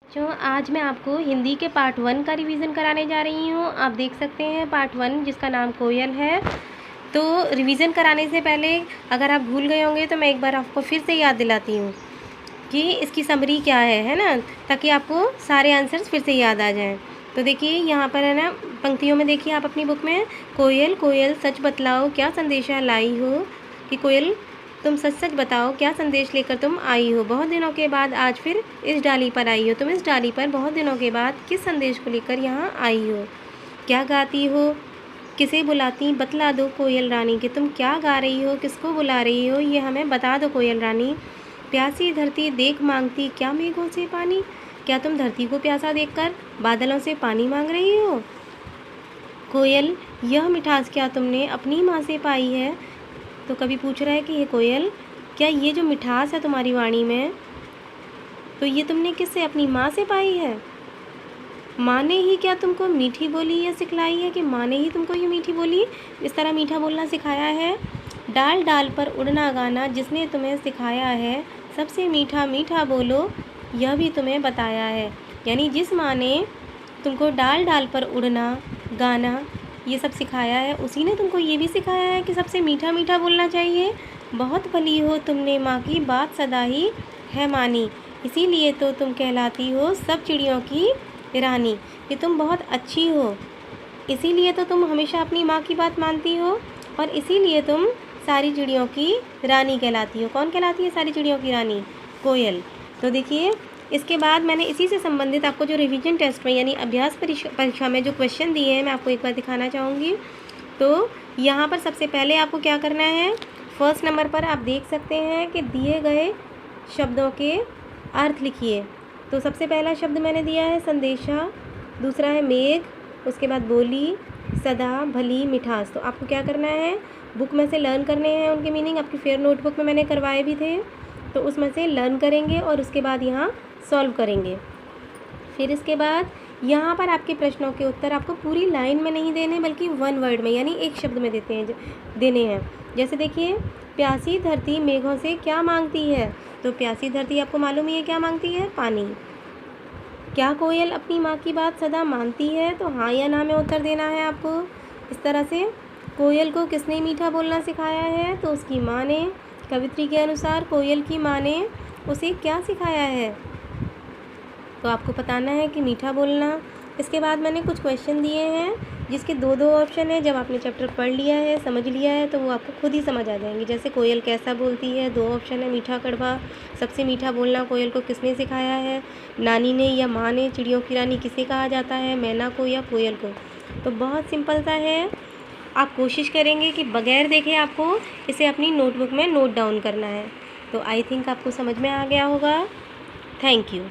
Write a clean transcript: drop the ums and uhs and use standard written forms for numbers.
बच्चों, आज मैं आपको हिंदी के पार्ट 1 का रिवीजन कराने जा रही हूँ। आप देख सकते हैं पार्ट 1 जिसका नाम कोयल है। तो रिवीजन कराने से पहले अगर आप भूल गए होंगे तो मैं एक बार आपको फिर से याद दिलाती हूँ कि इसकी समरी क्या है ना, ताकि आपको सारे आंसर्स फिर से याद आ जाएं। तो देखिए यहाँ पर है ना, पंक्तियों में देखिए आप अपनी बुक में, कोयल कोयल सच बतलाओ क्या संदेशा लाई हो, कि कोयल तुम सच सच बताओ क्या संदेश लेकर तुम आई हो। बहुत दिनों के बाद आज फिर इस डाली पर आई हो। तुम इस डाली पर बहुत दिनों के बाद किस संदेश को लेकर यहाँ आई हो। क्या गाती हो, किसे बुलाती, बतला दो कोयल रानी कि तुम क्या गा रही हो, किसको बुला रही हो, ये हमें बता दो कोयल रानी। प्यासी धरती देख मांगती क्या मेघों से पानी, क्या तुम धरती को प्यासा देखकर बादलों से पानी मांग रही हो। कोयल यह मिठास क्या तुमने अपनी माँ से पाई है। तो कभी पूछ रहा है कि ये कोयल, क्या ये जो मिठास है तुम्हारी वाणी में, तो ये तुमने किससे, अपनी माँ से पाई है। माँ ने ही क्या तुमको मीठी बोली ये सिखलाई है, कि माँ ने ही तुमको ये मीठी बोली, इस तरह मीठा बोलना सिखाया है। डाल डाल पर उड़ना गाना जिसने तुम्हें सिखाया है, सबसे मीठा मीठा बोलो यह भी तुम्हें बताया है। यानी जिस माँ ने तुमको डाल डाल पर उड़ना गाना ये सब सिखाया है, उसी ने तुमको ये भी सिखाया है कि सबसे मीठा मीठा बोलना चाहिए। बहुत भली हो तुमने माँ की बात सदा ही है मानी, इसीलिए तो तुम कहलाती हो सब चिड़ियों की रानी। कि तुम बहुत अच्छी हो, इसीलिए तो तुम हमेशा अपनी माँ की बात मानती हो, और इसीलिए तुम सारी चिड़ियों की रानी कहलाती हो। कौन कहलाती है सारी चिड़ियों की रानी? कोयल। तो देखिए इसके बाद मैंने इसी से संबंधित आपको जो रिवीजन टेस्ट में यानी अभ्यास परीक्षा में जो क्वेश्चन दिए हैं मैं आपको एक बार दिखाना चाहूँगी। तो यहाँ पर सबसे पहले आपको क्या करना है, फर्स्ट नंबर पर आप देख सकते हैं कि दिए गए शब्दों के अर्थ लिखिए। तो सबसे पहला शब्द मैंने दिया है संदेशा, दूसरा है मेघ, उसके बाद बोली, सदा, भली, मिठास। तो आपको क्या करना है, बुक में से लर्न करने हैं उनके मीनिंग। आपकी फेयर नोटबुक में मैंने करवाए भी थे, तो उसमें से लर्न करेंगे और उसके बाद यहाँ सॉल्व करेंगे। फिर इसके बाद यहाँ पर आपके प्रश्नों के उत्तर आपको पूरी लाइन में नहीं देने बल्कि वन वर्ड में यानी एक शब्द में देने हैं। जैसे देखिए, प्यासी धरती मेघों से क्या मांगती है। तो प्यासी धरती आपको मालूम ही है क्या मांगती है, पानी। क्या कोयल अपनी माँ की बात सदा मानती है। तो हाँ या ना में उत्तर देना है आपको। इस तरह से कोयल को किसने मीठा बोलना सिखाया है, तो उसकी माँ ने। कवित्री के अनुसार कोयल की माँ ने उसे क्या सिखाया है, तो आपको बताना है कि मीठा बोलना। इसके बाद मैंने कुछ क्वेश्चन दिए हैं जिसके दो दो ऑप्शन है। जब आपने चैप्टर पढ़ लिया है, समझ लिया है, तो वो आपको खुद ही समझ आ जाएंगे। जैसे कोयल कैसा बोलती है, दो ऑप्शन है, मीठा कड़वा। सबसे मीठा बोलना कोयल को किसने सिखाया है, नानी ने या माँ ने। चिड़ियों की रानी किसे कहा जाता है, मैना को या कोयल को। तो बहुत सिंपल सा है। आप कोशिश करेंगे कि बगैर देखे आपको इसे अपनी नोटबुक में नोट डाउन करना है। तो आई थिंक आपको समझ में आ गया होगा। Thank you.